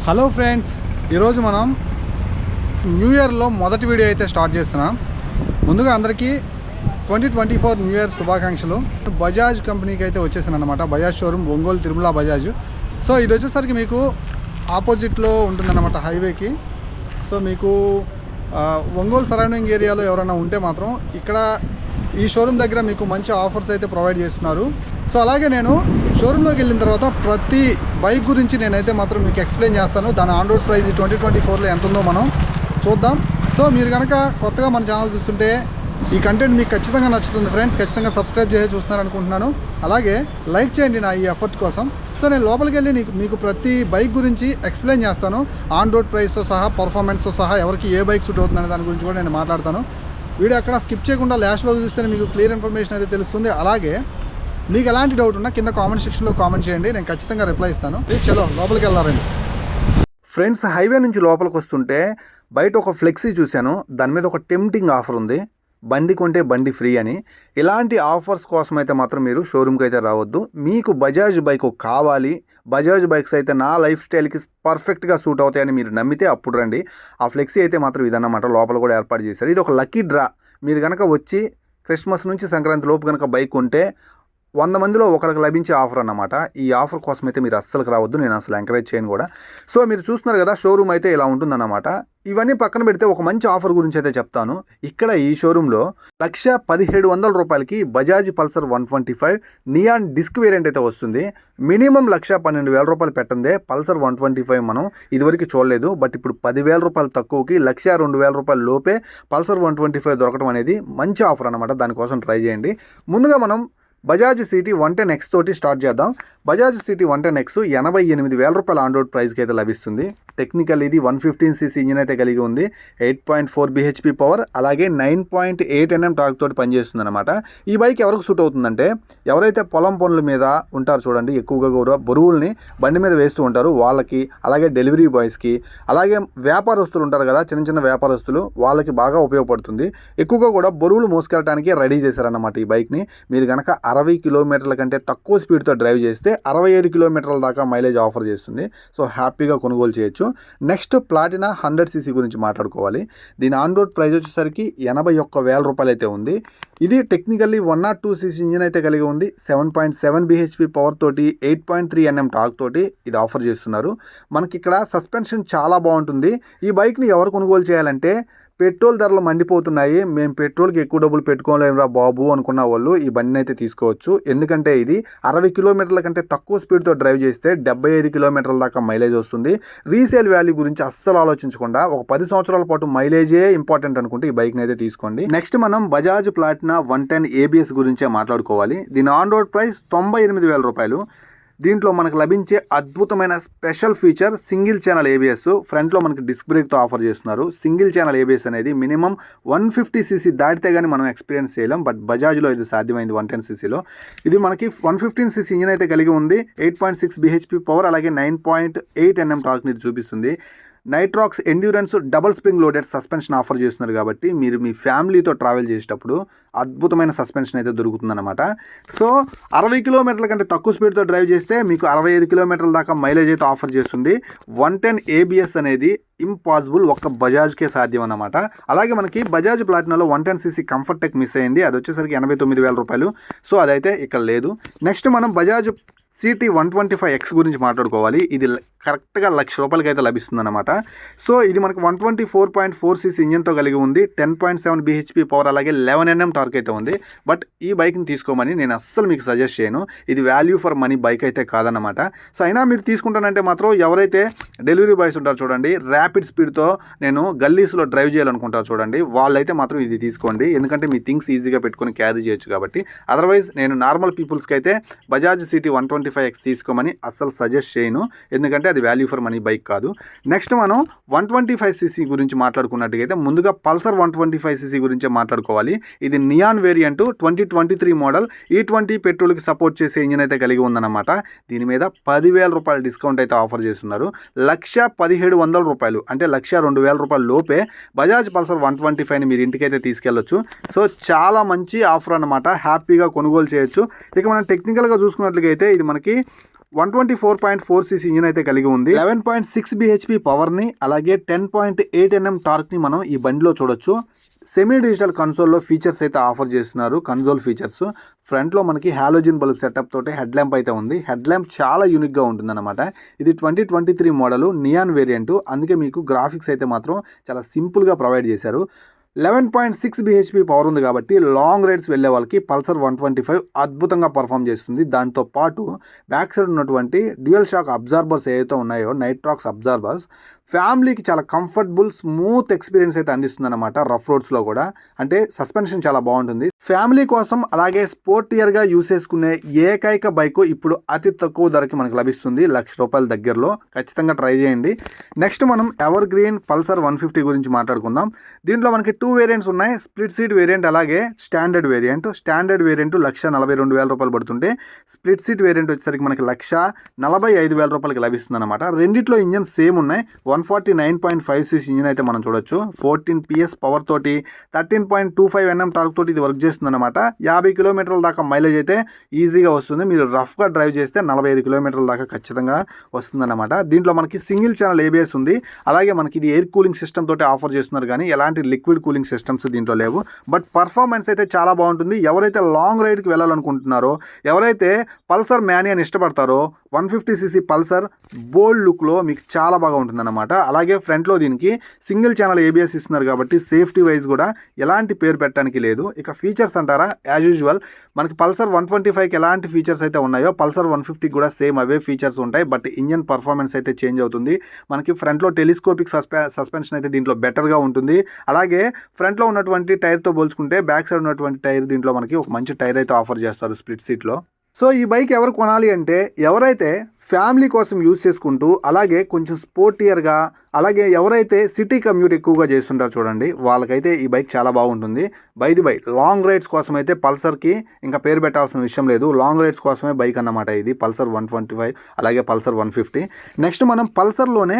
Hello friends, ఈరోజు మనం new ఇయర్లో మొదటి వీడియో అయితే స్టార్ట్ చేస్తున్నాం. ముందుగా అందరికీ 2024 న్యూ ఇయర్ శుభాకాంక్షలు. బజాజ్ కంపెనీకి అయితే వచ్చేసాను అనమాట. బజాజ్ షోరూమ్ ఒంగోలు తిరుమల బజాజ్. సో ఇది వచ్చేసరికి మీకు ఆపోజిట్లో ఉంటుందన్నమాట హైవేకి. సో మీకు ఒంగోలు సరౌండింగ్ ఏరియాలో ఎవరైనా ఉంటే మాత్రం ఇక్కడ ఈ షోరూమ్ దగ్గర మీకు మంచి ఆఫర్స్ అయితే ప్రొవైడ్ చేస్తున్నారు. సో అలాగే నేను షోరూంలోకి వెళ్ళిన తర్వాత ప్రతి బైక్ గురించి నేనైతే మాత్రం మీకు ఎక్స్ప్లెయిన్ చేస్తాను. దాని ఆన్ రోడ్ ప్రైస్ 2024లో ఎంత ఉందో మనం చూద్దాం. సో మీరు కనుక కొత్తగా మన ఛానల్ చూస్తుంటే ఈ కంటెంట్ మీకు ఖచ్చితంగా నచ్చుతుంది ఫ్రెండ్స్. ఖచ్చితంగా సబ్స్క్రైబ్ చేసి చూస్తున్నారనుకుంటున్నాను. అలాగే లైక్ చేయండి నా ఈ ఎఫర్ట్ కోసం. సో నేను లోపలికి వెళ్ళి మీకు ప్రతి బైక్ గురించి ఎక్స్ప్లెయిన్ చేస్తాను. ఆన్ రోడ్ ప్రైస్తో సహా, పర్ఫార్మెన్స్తో సహా, ఎవరికి ఏ బైక్ సూట్ అవుతుందనే దాని గురించి కూడా నేను మాట్లాడతాను. వీడియో అక్కడ స్కిప్ చేయకుండా లాస్ట్ వరకు చూస్తేనే మీకు క్లియర్ ఇన్ఫర్మేషన్ అయితే తెలుస్తుంది. అలాగే మీకు ఎలాంటి డౌట్ ఉన్నా కింద కామెంట్ సెక్షన్లో కామెంట్ చేయండి, నేను ఖచ్చితంగా రిప్లై ఇస్తాను. చలో లోపలికి వెళ్ళారండి ఫ్రెండ్స్. హైవే నుంచి లోపలికి వస్తుంటే బయట ఒక ఫ్లెక్సీ చూశాను. దాని మీద ఒక టెంప్టింగ్ ఆఫర్ ఉంది, బండి కొంటే బండి ఫ్రీ అని. ఇలాంటి ఆఫర్స్ కోసం అయితే మాత్రం మీరు షోరూమ్కి అయితే రావద్దు. మీకు బజాజ్ బైక్ కావాలి, బజాజ్ బైక్స్ అయితే నా లైఫ్ స్టైల్కి పర్ఫెక్ట్గా సూట్ అవుతాయని మీరు నమ్మితే అప్పుడు రండి. ఆ ఫ్లెక్సీ అయితే మాత్రం ఇదన్నమాట, లోపల కూడా ఏర్పాటు చేశారు. ఇది ఒక లక్కీ డ్రా. మీరు కనుక వచ్చి క్రిస్మస్ నుంచి సంక్రాంతి లోపు కనుక బైక్ ఉంటే 100 మందిలో ఒకరికి లభించే ఆఫర్ అన్నమాట. ఈ ఆఫర్ కోసం అయితే మీరు అస్సలు రావద్దు, నేను అసలు ఎంకరేజ్ చేయను కూడా. సో మీరు చూస్తున్నారు కదా, షోరూమ్ అయితే ఇలా ఉంటుందన్నమాట. ఇవన్నీ పక్కన పెడితే ఒక మంచి ఆఫర్ గురించి అయితే చెప్తాను. ఇక్కడ ఈ షోరూంలో 1,17,00,000 రూపాయలకి Bajaj Pulsar 125 neon disc variant అయితే వస్తుంది. మినిమం 1,12,000 రూపాయలు పెట్టందే పల్సర్ 125 మనం ఇదివరకు చూడలేదు. బట్ ఇప్పుడు 10,000 రూపాయలు తక్కువకి 1,02,000 రూపాయల లోపే పల్సర్ 125 దొరకడం అనేది మంచి ఆఫర్ అన్నమాట. దానికోసం ట్రై చేయండి. ముందుగా మనం బజాజ్ సిటీ 110X తోటి స్టార్ట్ చేద్దాం. బజాజ్ సిటీ 110X 88,000 రూపాయల ఆన్ రోడ్ ప్రైస్కి అయితే లభిస్తుంది. టెక్నికల్ ఇది 115cc ఇంజిన్ అయితే కలిగి ఉంది. 8.4 bhp పవర్, అలాగే 9.8 Nm టార్క్ తోటి పనిచేస్తుంది అనమాట. ఈ బైక్ ఎవరికి సూట్ అవుతుందంటే, ఎవరైతే పొలం పనుల మీద ఉంటారు చూడండి, ఎక్కువగా కూడా బరువుల్ని బండి మీద వేస్తూ ఉంటారు వాళ్ళకి, అలాగే డెలివరీ బాయ్స్కి, అలాగే వ్యాపారస్తులు ఉంటారు కదా, చిన్న చిన్న వ్యాపారస్తులు, వాళ్ళకి బాగా ఉపయోగపడుతుంది. ఎక్కువగా కూడా బరువులు మోసుకెళ్ళడానికి రెడీ చేశారన్నమాట ఈ బైక్ని. మీరు కనుక 60 కిలోమీటర్ల కంటే తక్కువ స్పీడ్తో డ్రైవ్ చేస్తే 65 కిలోమీటర్ల దాకా మైలేజ్ ఆఫర్ చేస్తుంది. సో హ్యాపీగా కొనుగోలు చేయొచ్చు. నెక్స్ట్ ప్లాటినా 100cc గురించి మాట్లాడుకోవాలి. దీని ఆన్ రోడ్ ప్రైస్ వచ్చేసరికి 81,000 రూపాయలు అయితే ఉంది. ఇది టెక్నికల్లీ 102cc ఇంజిన్ అయితే కలిగి ఉంది. 7.7 bhp పవర్ తోటి 8.3 Nm టార్క్ తోటి ఇది ఆఫర్ చేస్తున్నారు. మనకి ఇక్కడ సస్పెన్షన్ చాలా బాగుంటుంది. ఈ బైక్ని ఎవరు కొనుగోలు చేయాలంటే, పెట్రోల్ ధరలు మండిపోతున్నాయి, మేము పెట్రోల్కి ఎక్కువ డబ్బులు పెట్టుకోలేమురా బాబు అనుకున్న వాళ్ళు ఈ బండిని అయితే తీసుకోవచ్చు. ఎందుకంటే ఇది 60 కిలోమీటర్ల కంటే తక్కువ స్పీడ్తో డ్రైవ్ చేస్తే 75 కిలోమీటర్ల దాకా మైలేజ్ వస్తుంది. రీసేల్ వాల్యూ గురించి అస్సలు ఆలోచించకుండా ఒక 10 సంవత్సరాల పాటు మైలేజే ఇంపార్టెంట్ అనుకుంటే ఈ బైక్ని అయితే తీసుకోండి. నెక్స్ట్ మనం బజాజ్ ప్లాటినా 110 ABS గురించే మాట్లాడుకోవాలి. దీని ఆన్ రోడ్ ప్రైస్ 98,000 రూపాయలు. దీంట్లో మనకు లభించే అద్భుతమైన special feature single channel ABS. ఫ్రంట్లో మనకి డిస్క్ బ్రేక్తో ఆఫర్ చేస్తున్నారు. సింగిల్ ఛానల్ ABS అనేది మినిమం 150cc దాటితే కానీ మనం ఎక్స్పీరియన్స్ చేయలేం. బట్ బజాజ్లో ఇది సాధ్యమైంది 110ccలో. ఇది మనకి 115cc ఇంజిన్ అయితే కలిగి ఉంది. 8.6 bhp పవర్, అలాగే 9.8 Nm టార్క్ని చూపిస్తుంది. Nitrox endurance double spring loaded suspension offer చేస్తున్నారు కాబట్టి మీరు మీ ఫ్యామిలీతో ట్రావెల్ చేసేటప్పుడు అద్భుతమైన సస్పెన్షన్ అయితే దొరుకుతుందన్నమాట. సో 60 కిలోమీటర్ల కంటే తక్కువ స్పీడ్తో డ్రైవ్ చేస్తే మీకు 65 కిలోమీటర్ల దాకా మైలేజ్ అయితే ఆఫర్ చేస్తుంది. 110 ABS అనేది ఇంపాసిబుల్, ఒక్క బజాజ్కే సాధ్యం అన్నమాట. అలాగే మనకి బజాజ్ ప్లాటినాలో 110cc కంఫర్ట్ టెక్ మిస్ అయింది. అది వచ్చేసరికి 89,000 రూపాయలు. సో అదైతే ఇక్కడ లేదు. నెక్స్ట్ మనం బజాజ్ సిటీ 125X గురించి మాట్లాడుకోవాలి. ఇది కరెక్ట్గా 1,00,000 రూపాయలకి అయితే లభిస్తుంది అనమాట. సో ఇది మనకు 124.4cc ఇంజన్తో కలిగి ఉంది. 10.7 bhp పవర్, అలాగే 11 Nm టార్క్ అయితే ఉంది. బట్ ఈ బైక్ని తీసుకోమని నేను అస్సలు మీకు సజెస్ట్ చేయను. ఇది వాల్యూ ఫర్ మనీ బైక్ అయితే కాదన్నమాట. సో అయినా మీరు తీసుకుంటానంటే మాత్రం ఎవరైతే డెలివరీ బాయ్స్ ఉంటారో చూడండి, ర్యాపిడ్ స్పీడ్తో నేను గల్లీస్లో డ్రైవ్ చేయాలనుకుంటారు చూడండి, వాళ్ళైతే మాత్రం ఇది తీసుకోండి. ఎందుకంటే మీ థింగ్స్ ఈజీగా పెట్టుకొని క్యారీ చేయొచ్చు కాబట్టి. అదర్వైజ్ నేను నార్మల్ పీపుల్స్కి అయితే బజాజ్ సిటీ 125X తీసుకోమని అస్సలు సజెస్ట్ చేయను. ఎందుకంటే అది వాల్యూ ఫర్ మనీ బైక్ కాదు. నెక్స్ట్ మనం 125cc గురించి మాట్లాడుకున్నట్టుగైతే ముందుగా పల్సర్ 125cc గురించే మాట్లాడుకోవాలి. ఇది నియాన్ వేరియంట్ 2023 మోడల్. E20 పెట్రోల్కి సపోర్ట్ చేసే ఇంజిన్ అయితే కలిగి ఉందన్నమాట. దీని మీద 10,000 రూపాయల డిస్కౌంట్ అయితే ఆఫర్ చేస్తున్నారు. 1,17,00,000 రూపాయలు అంటే 1,02,000 రూపాయల లోపే బజాజ్ పల్సర్ 125ని మీరు ఇంటికైతే తీసుకెళ్ళొచ్చు. సో చాలా మంచి ఆఫర్ అన్నమాట, హ్యాపీగా కొనుగోలు చేయొచ్చు. ఇక మనం టెక్నికల్గా చూసుకున్నట్లయితే ఇది మనకి 124.4 cc ఇంజిన్ అయితే కలిగి ఉంది. 11.6 bhp పవర్ని అలాగే 10.8 Nm టార్క్ని మనం ఈ బండిలో చూడొచ్చు. సెమీ డిజిటల్ కన్సోల్లో ఫీచర్స్ అయితే ఆఫర్ చేస్తున్నారు. కన్సోల్ ఫీచర్స్ ఫ్రంట్లో మనకి హాలోజిన్ బల్బ్ సెటప్ తోటి హెడ్ ల్యాంప్ అయితే ఉంది. హెడ్ ల్యాంప్ చాలా యూనిక్గా ఉంటుందన్నమాట. ఇది 2023 మోడల్ నియాన్ వేరియంట్, అందుకే మీకు గ్రాఫిక్స్ అయితే మాత్రం చాలా సింపుల్గా ప్రొవైడ్ చేశారు. 11.6 bhp పవర్ ఉంది కాబట్టి లాంగ్ రైడ్స్ వెళ్ళే వాళ్ళకి పల్సర్ 125 అద్భుతంగా పర్ఫామ్ చేస్తుంది. దాంతోపాటు బ్యాక్ సైడ్ ఉన్నటువంటి డ్యూయల్ షాక్ అబ్జార్బర్స్ ఏవైతే ఉన్నాయో, నైట్రాక్స్ అబ్జార్బర్స్, ఫ్యామిలీకి చాలా కంఫర్టబుల్ స్మూత్ ఎక్స్పీరియన్స్ అయితే అందిస్తుంది అనమాట. రఫ్ రోడ్స్లో కూడా అంటే సస్పెన్షన్ చాలా బాగుంటుంది. ఫ్యామిలీ కోసం అలాగే స్పోర్టియర్గా యూస్ చేసుకునే ఏకైక బైక్ ఇప్పుడు అతి తక్కువ ధరకి మనకు లభిస్తుంది. ₹1,00,000 దగ్గరలో. ఖచ్చితంగా ట్రై చేయండి. నెక్స్ట్ మనం ఎవర్ గ్రీన్ పల్సర్ 150 గురించి మాట్లాడుకుందాం. దీంట్లో మనకి 2 వేరియంట్స్ ఉన్నాయి. స్ప్లిట్ సీట్ వేరియంట్ అలాగే స్టాండర్డ్ వేరియంట్. స్టాండర్డ్ వేరియంట్ ₹1,42,000 పడుతుంటే స్ప్లిట్ సీట్ వేరియంట్ వచ్చేసరికి మనకి ₹1,45,000 లభిస్తుంది అనమాట. రెండిట్లో ఇంజన్ సేమ్ ఉన్నాయి. 149.5 cc ఇంజిన్ అయితే మనం చూడొచ్చు. 14 PS పవర్ తోటి 13.25 Nm టార్క్ తోటి ఇది వర్క్ చేస్తుంది అనమాట. 50 కిలోమీటర్ల దాకా మైలేజ్ అయితే ఈజీగా వస్తుంది. మీరు రఫ్గా డ్రైవ్ చేస్తే 45 కిలోమీటర్ల దాకా ఖచ్చితంగా వస్తుంది అనమాట. దీంట్లో మనకి సింగిల్ ఛానల్ ABS ఉంది. అలాగే మనకి ఇది ఎయిర్ కూలింగ్ సిస్టమ్ తోటి ఆఫర్ చేస్తున్నారు, కానీ ఎలాంటి లిక్విడ్ కూలింగ్ సిస్టమ్స్ దీంట్లో లేవు. బట్ పర్ఫార్మెన్స్ అయితే చాలా బాగుంటుంది. ఎవరైతే లాంగ్ రైడ్కి వెళ్ళాలనుకుంటున్నారో, ఎవరైతే పల్సర్ మ్యానియాని ఇష్టపడతారో, 150 cc పల్సర్ బోల్డ్ లుక్లో మీకు చాలా బాగా ఉంటుందన్నమాట. అలాగే ఫ్రంట్లో దీనికి సింగిల్ ఛానల్ ABS ఇస్తున్నారు కాబట్టి సేఫ్టీ వైజ్ కూడా ఎలాంటి పేరు పెట్టడానికి లేదు. ఇక ఫీచర్స్ అంటారా, యాజ్ యూజువల్ మనకి పల్సర్ 125కి ఎలాంటి ఫీచర్స్ అయితే ఉన్నాయో పల్సర్ 150కి కూడా సేమ్ అవే ఫీచర్స్ ఉంటాయి. బట్ ఇంజన్ పర్ఫార్మెన్స్ అయితే చేంజ్ అవుతుంది. మనకి ఫ్రంట్లో టెలిస్కోపిక్ సస్పెన్షన్ అయితే దీంట్లో బెటర్గా ఉంటుంది. అలాగే ఫ్రంట్లో ఉన్నటువంటి టైర్తో పోల్చుకుంటే బ్యాక్ సైడ్ ఉన్నటువంటి టైర్ దీంట్లో మనకి ఒక మంచి టైర్ అయితే ఆఫర్ చేస్తారు స్ప్లిట్ సీట్లో. సో ఈ బైక్ ఎవరు కొనాలి అంటే, ఎవరైతే ఫ్యామిలీ కోసం యూజ్ చేసుకుంటూ అలాగే కొంచెం స్పోర్టియర్గా, అలాగే ఎవరైతే సిటీ కమ్యూట్ ఎక్కువగా చేస్తుంటారో చూడండి, వాళ్ళకైతే ఈ బైక్ చాలా బాగుంటుంది. బై లాంగ్ రైడ్స్ కోసం అయితే పల్సర్కి ఇంకా పేరు పెట్టాల్సిన విషయం లేదు. లాంగ్ రైడ్స్ కోసమే బైక్ అన్నమాట ఇది పల్సర్ 125 అలాగే పల్సర్ 150. నెక్స్ట్ మనం పల్సర్లోనే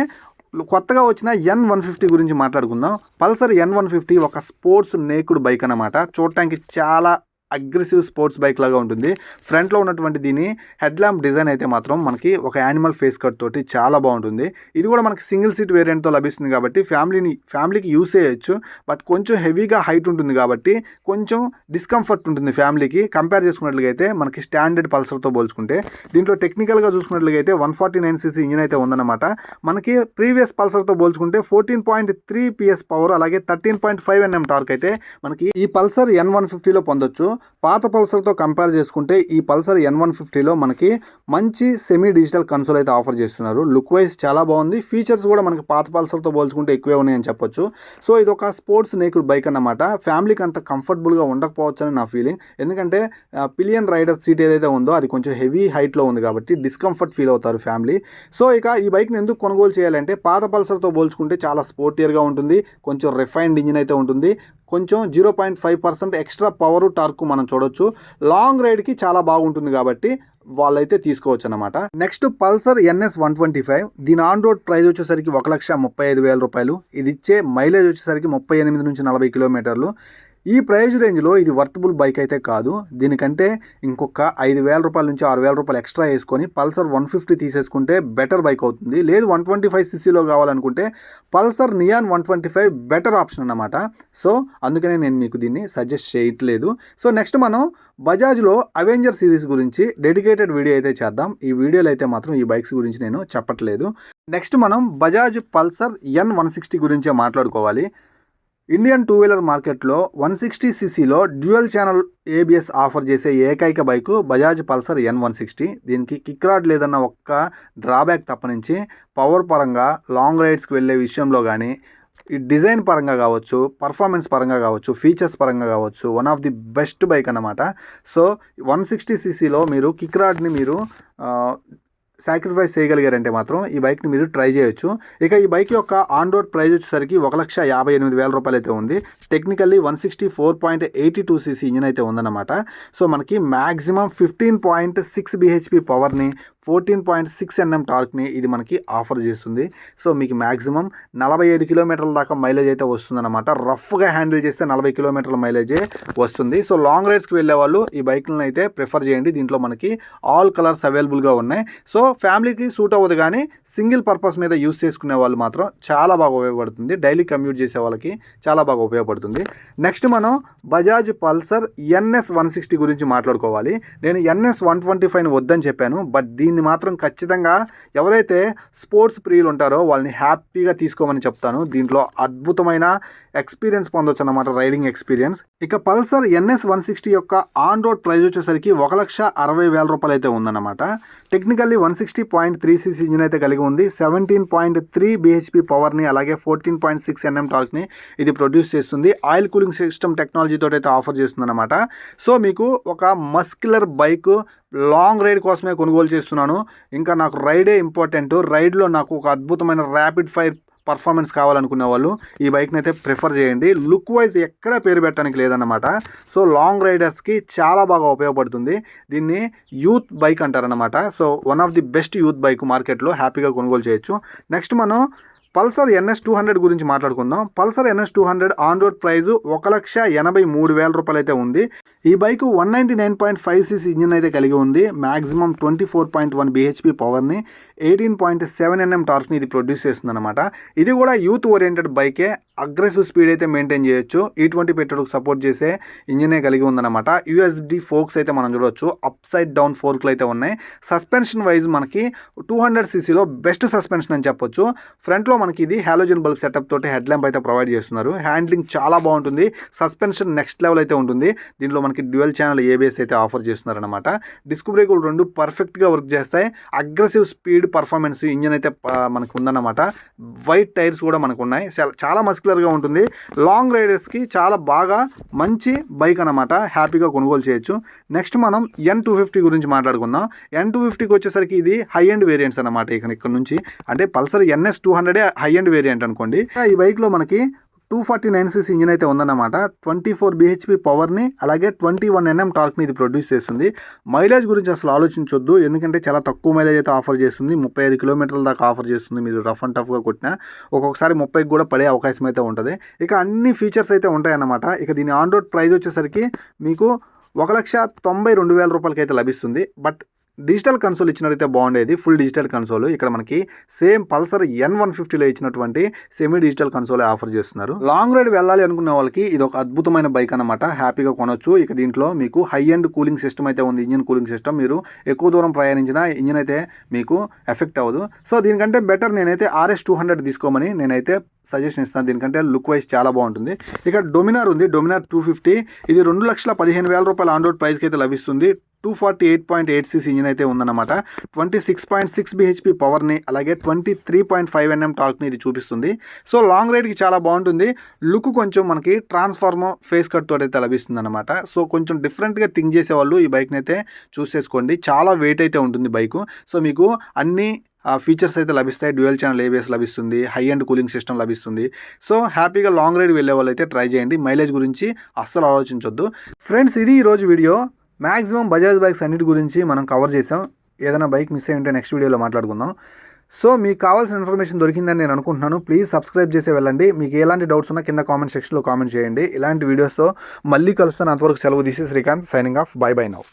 కొత్తగా వచ్చిన N150 గురించి మాట్లాడుకుందాం. పల్సర్ N150 ఒక స్పోర్ట్స్ నేకుడ్ బైక్ అన్నమాట. చూడటానికి చాలా అగ్రెసివ్ స్పోర్ట్స్ బైక్ లాగా ఉంటుంది. ఫ్రంట్లో ఉన్నటువంటి దీని హెడ్ ల్యాంప్ డిజైన్ అయితే మాత్రం మనకి ఒక యానిమల్ ఫేస్ కట్ తోటి చాలా బాగుంటుంది. ఇది కూడా మనకి సింగిల్ సీట్ వేరియంట్తో లభిస్తుంది కాబట్టి ఫ్యామిలీకి యూస్ చేయొచ్చు. బట్ కొంచెం హెవీగా హైట్ ఉంటుంది కాబట్టి కొంచెం డిస్కంఫర్ట్ ఉంటుంది ఫ్యామిలీకి. కంపేర్ చేసుకున్నట్లుగా అయితే మనకి స్టాండర్డ్ పల్సర్తో పోల్చుకుంటే దీంట్లో టెక్నికల్గా చూసుకున్నట్లుగా అయితే 149 cc ఇంజిన్ అయితే ఉందన్నమాట. మనకి ప్రీవియస్ పల్సర్తో పోల్చుకుంటే 14.3 PS పవర్ అలాగే 13.5 Nm టార్క్ అయితే మనకి ఈ పల్సర్ N150లో పొందొచ్చు. పాత పల్సర్తో కంపేర్ చేసుకుంటే ఈ పల్సర్ N150లో మనకి మంచి సెమీ డిజిటల్ కన్సోల్ అయితే ఆఫర్ చేస్తున్నారు. లుక్ వైజ్ చాలా బాగుంది. ఫీచర్స్ కూడా మనకి పాత పల్సర్తో పోల్చుకుంటే ఎక్కువే ఉన్నాయని చెప్పొచ్చు. సో ఇది ఒక స్పోర్ట్స్ నేకుడ్ బైక్ అన్నమాట. ఫ్యామిలీకి అంత కంఫర్టబుల్గా ఉండకపోవచ్చు అని నా ఫీలింగ్. ఎందుకంటే పిలియన్ రైడర్ సీట్ ఏదైతే ఉందో అది కొంచెం హెవీ హైట్లో ఉంది కాబట్టి డిస్కంఫర్ట్ ఫీల్ అవుతారు ఫ్యామిలీ. సో ఇక ఈ బైక్ని ఎందుకు కొనుగోలు చేయాలంటే, పాత పల్సర్తో పోల్చుకుంటే చాలా స్పోర్టియర్గా ఉంటుంది. కొంచెం రిఫైన్డ్ ఇంజిన్ అయితే ఉంటుంది. కొంచెం 0.5% ఎక్స్ట్రా పవర్ టార్క్ మనం చూడొచ్చు. లాంగ్ రైడ్కి చాలా బాగుంటుంది కాబట్టి వాళ్ళైతే తీసుకోవచ్చు అనమాట. Next Pulsar NS 125. దీని ఆన్ రోడ్ ప్రైస్ వచ్చేసరికి ₹1,35,000. ఇది ఇచ్చే మైలేజ్ వచ్చేసరికి 38 నుంచి 40 కిలోమీటర్లు. ఈ ప్రైజ్ రేంజ్లో ఇది వర్తబుల్ బైక్ అయితే కాదు. దీనికంటే ఇంకొక ₹5,000 నుంచి ₹6,000 ఎక్స్ట్రా వేసుకొని పల్సర్ 150 తీసేసుకుంటే బెటర్ బైక్ అవుతుంది. లేదు 125 cc కావాలనుకుంటే పల్సర్ నియాన్ 125 బెటర్ ఆప్షన్ అన్నమాట. సో అందుకనే నేను మీకు దీన్ని సజెస్ట్ చేయట్లేదు. సో నెక్స్ట్ మనం బజాజ్లో అవెంజర్ సిరీస్ గురించి డెడికేటెడ్ వీడియో అయితే చేద్దాం. ఈ వీడియోలో అయితే మాత్రం ఈ బైక్స్ గురించి నేను చెప్పట్లేదు. నెక్స్ట్ మనం బజాజ్ పల్సర్ N160 గురించే మాట్లాడుకోవాలి. ఇండియన్ 2 వీలర్ మార్కెట్లో 160 cc dual channel ABS offer చేసే ఏకైక బైకు బజాజ్ పల్సర్ N160. దీనికి కిక్ రాడ్ లేదన్న ఒక్క డ్రాబ్యాక్ తప్పనించి పవర్ పరంగా లాంగ్ రైడ్స్కి వెళ్ళే విషయంలో కానీ, ఈ డిజైన్ పరంగా కావచ్చు, పర్ఫార్మెన్స్ పరంగా కావచ్చు, ఫీచర్స్ పరంగా కావచ్చు, one of the best bike అన్నమాట. సో 160 cc మీరు కిక్ రాడ్ని మీరు సాక్రిఫైస్ చేయగలిగారంటే మాత్రం ఈ బైక్ని మీరు ట్రై చేయొచ్చు. ఇక ఈ బైక్ యొక్క ఆన్ రోడ్ ప్రైస్ వచ్చేసరికి ₹1,58,000 అయితే ఉంది. టెక్నికల్లీ 164.82 cc ఇంజిన్ అయితే ఉందన్నమాట. సో మనకి మ్యాక్సిమం 15.6 bhp పవర్ని 14.6 Nm టార్క్ని ఇది మనకి ఆఫర్ చేస్తుంది. సో మీకు మ్యాక్సిమం 45 కిలోమీటర్ల దాకా మైలేజ్ అయితే వస్తుందన్నమాట. రఫ్గా హ్యాండిల్ చేస్తే 40 కిలోమీటర్ల మైలేజే వస్తుంది. సో లాంగ్ రైడ్స్కి వెళ్ళే వాళ్ళు ఈ బైక్లను అయితే ప్రిఫర్ చేయండి. దీంట్లో మనకి ఆల్ కలర్స్ అవైలబుల్గా ఉన్నాయి. సో ఫ్యామిలీకి సూట్ అవ్వదు, కానీ సింగిల్ పర్పస్ మీద యూస్ చేసుకునే వాళ్ళు మాత్రం చాలా బాగా ఉపయోగపడుతుంది. డైలీ కమ్యూట్ చేసే వాళ్ళకి చాలా బాగా ఉపయోగపడుతుంది. నెక్స్ట్ మనం బజాజ్ పల్సర్ NS 160 గురించి మాట్లాడుకోవాలి. నేను NS 125 వద్దని చెప్పాను, బట్ దీన్ని మాత్రం ఖచ్చితంగా ఎవరైతే స్పోర్ట్స్ ప్రియులు ఉంటారో వాళ్ళని హ్యాపీగా తీసుకోమని చెప్తాను. దీంట్లో అద్భుతమైన ఎక్స్పీరియన్స్ పొందొచ్చు అన్నమాట, రైడింగ్ ఎక్స్పీరియన్స్. ఇక పల్సర్ NS 160 యొక్క ఆన్ రోడ్ ప్రైస్ వచ్చేసరికి 1,60,000 రూపాయలు అయితే ఉందన్నమాట. టెక్నికల్లీ 160.3cc ఇంజిన్ అయితే కలిగి ఉంది. 17.3 bhp పవర్ని అలాగే 14.6 Nm టార్క్ని ఇది ప్రొడ్యూస్ చేస్తుంది. ఆయిల్ కూలింగ్ సిస్టమ్ టెక్నాలజీతో అయితే ఆఫర్ చేస్తుంది అనమాట. సో మీకు ఒక మస్క్యులర్ బైక్ లాంగ్ రైడ్ కోసమే కొనుగోలు చేస్తున్నాను, ఇంకా నాకు రైడే ఇంపార్టెంట్, రైడ్లో నాకు ఒక అద్భుతమైన ర్యాపిడ్ ఫైర్ పర్ఫార్మెన్స్ కావాలనుకునే వాళ్ళు ఈ బైక్ని అయితే ప్రిఫర్ చేయండి. లుక్ వైజ్ ఎక్కడ పేరు పెట్టడానికి లేదన్నమాట. సో లాంగ్ రైడర్స్కి చాలా బాగా ఉపయోగపడుతుంది. దీన్ని యూత్ బైక్ అంటారనమాట. So one of the best youth bike మార్కెట్లో, హ్యాపీగా కొనుగోలు చేయొచ్చు. నెక్స్ట్ మనం పల్సర్ NS 200 గురించి మాట్లాడుకుందాం. Pulsar NS 200 on road price 1,83,000 రూపాయలు అయితే ఉంది. ఈ బైక్ 199.5cc ఇంజిన్ అయితే కలిగి ఉంది. మ్యాక్సిమం 24.1 bhp పవర్ని 18.7 Nm టార్క్ని ఇది ప్రొడ్యూస్ చేస్తుంది అనమాట. ఇది కూడా యూత్ ఓరియంటెడ్ బైకే. అగ్రెసివ్ స్పీడ్ అయితే మెయింటైన్ చేయొచ్చు. E20 పెట్రోల్కి సపోర్ట్ చేసే ఇంజినే కలిగి ఉందన్నమాట. USD ఫోర్క్స్ అయితే మనం చూడవచ్చు. అప్ సైడ్ డౌన్ ఫోర్క్లు అయితే ఉన్నాయి. సస్పెన్షన్ వైజ్ మనకి 200ccలో బెస్ట్ సస్పెన్షన్ అని చెప్పొచ్చు. ఫ్రంట్లో మనకి ఇది హాలోజన్ బల్బ్ సెటప్ తోటి హెడ్ ల్యాంప్ అయితే ప్రొవైడ్ చేస్తున్నారు. హ్యాండ్లింగ్ చాలా బాగుంటుంది. సస్పెన్షన్ నెక్స్ట్ లెవెల్ అయితే ఉంటుంది. దీంట్లో మనకి డ్యూయల్ ఛానల్ ABS అయితే ఆఫర్ చేస్తున్నారు అనమాట. డిస్క్ బ్రేకులు రెండు పర్ఫెక్ట్గా వర్క్ చేస్తాయి. అగ్రెసివ్ స్పీడ్ పర్ఫార్మెన్స్ ఇంజిన్ అయితే మనకు ఉందన్నమాట. వైట్ టైర్స్ కూడా మనకు ఉన్నాయి. చాలా మస్క్యులర్గా ఉంటుంది. లాంగ్ రైడర్స్కి చాలా బాగా మంచి బైక్ అనమాట. హ్యాపీగా కొనుగోలు చేయొచ్చు. నెక్స్ట్ మనం N250 గురించి మాట్లాడుకుందాం. N250కి వచ్చేసరికి ఇది హై ఎండ్ వేరియంట్స్ అనమాట. ఇక్కడ నుంచి అంటే Pulsar NS 200 high end variant అనుకోండి. ఈ బైక్లో మనకి 249cc ఇంజిన్ అయితే ఉందన్నమాట. 24 bhp పవర్ని అలాగే 21 Nm టార్క్ని ఇది ప్రొడ్యూస్ చేస్తుంది. మైలేజ్ గురించి అసలు ఆలోచించొద్దు, ఎందుకంటే చాలా తక్కువ మైలేజ్ అయితే ఆఫర్ చేస్తుంది. 35 కిలోమీటర్ల దాకా ఆఫర్ చేస్తుంది. మీరు రఫ్ అండ్ టఫ్గా కొట్టినా ఒక్కొక్కసారి 30కి కూడా పడే అవకాశం అయితే ఉంటుంది. ఇక అన్ని ఫీచర్స్ అయితే ఉంటాయన్నమాట. ఇక దీని ఆన్ రోడ్ ప్రైస్ వచ్చేసరికి మీకు 1,92,000 రూపాయలకి అయితే లభిస్తుంది. బట్ డిజిటల్ కన్సోల్ ఇచ్చినట్టయితే బాగుండేది. ఫుల్ డిజిటల్ కన్సోల్ ఇక్కడ మనకి సేమ్ పల్సర్ N150లో ఇచ్చినటువంటి సెమీ డిజిటల్ కన్సోల్ ఆఫర్ చేస్తున్నారు. లాంగ్ రైడ్ వెళ్ళాలి అనుకునే వాళ్ళకి ఇది ఒక అద్భుతమైన బైక్ అనమాట. హ్యాపీగా కొనొచ్చు. ఇక దీంట్లో మీకు హై ఎండ్ కూలింగ్ సిస్టమ్ అయితే ఉంది. Engine cooling system. మీరు ఎక్కువ దూరం ప్రయాణించినా ఇంజిన్ అయితే మీకు ఎఫెక్ట్ అవ్వదు. సో దీనికంటే బెటర్ నేనైతే RS 200 తీసుకోమని నేనైతే సజెషన్ ఇస్తాను. దీనికంటే లుక్ వైజ్ చాలా బాగుంటుంది. ఇక డొమినార్ ఉంది. డొమినార్ 250 ఇది 2,15,000 రూపాయల ఆన్ రోడ్ ప్రైస్కి అయితే లభిస్తుంది. 248.8cc ఇంజిన్ అయితే ఉందన్నమాట. 26.6 bhp పవర్ని అలాగే 23.5 Nm టార్క్ని ఇది చూపిస్తుంది. సో లాంగ్ రైడ్కి చాలా బాగుంటుంది. లుక్ కొంచెం మనకి ట్రాన్స్ఫార్మర్ ఫేస్ కట్ తోటి అయితే లభిస్తుంది అనమాట. సో కొంచెం డిఫరెంట్గా థింక్ చేసే వాళ్ళు ఈ బైక్ని అయితే చూస్ చేసుకోండి. చాలా వెయిట్ అయితే ఉంటుంది బైకు. సో మీకు అన్ని ఫీచర్స్ అయితే లభిస్తాయి. డ్యూయల్ ఛానల్ ABS లభిస్తుంది. హై ఎండ్ కూలింగ్ సిస్టమ్ లభిస్తుంది. సో హ్యాపీగా లాంగ్ రైడ్ వెళ్ళే వాళ్ళు అయితే ట్రై చేయండి. మైలేజ్ గురించి అస్సలు ఆలోచించొద్దు. ఫ్రెండ్స్, ఇది ఈరోజు వీడియో. మ్యాక్సిమం బజాజ్ బైక్స్ అన్నిటి గురించి మనం కవర్ చేసాం. ఏదైనా బైక్ మిస్ అయ్యి ఉంటే నెక్స్ట్ వీడియోలో మాట్లాడుకుందాం. సో మీకు కావాల్సిన ఇన్ఫర్మేషన్ దొరికిందని నేను అనుకుంటున్నాను. ప్లీజ్ సబ్స్క్రైబ్ చేసి వెళ్ళండి. మీకు ఎలాంటి డౌట్స్ ఉన్నా కింద కామెంట్ సెక్షన్లో కామెంట్ చేయండి. ఇలాంటి వీడియోస్తో మళ్ళీ కలుస్తాను. అంతవరకు సెలవు. This is Srikanth signing off. By by now.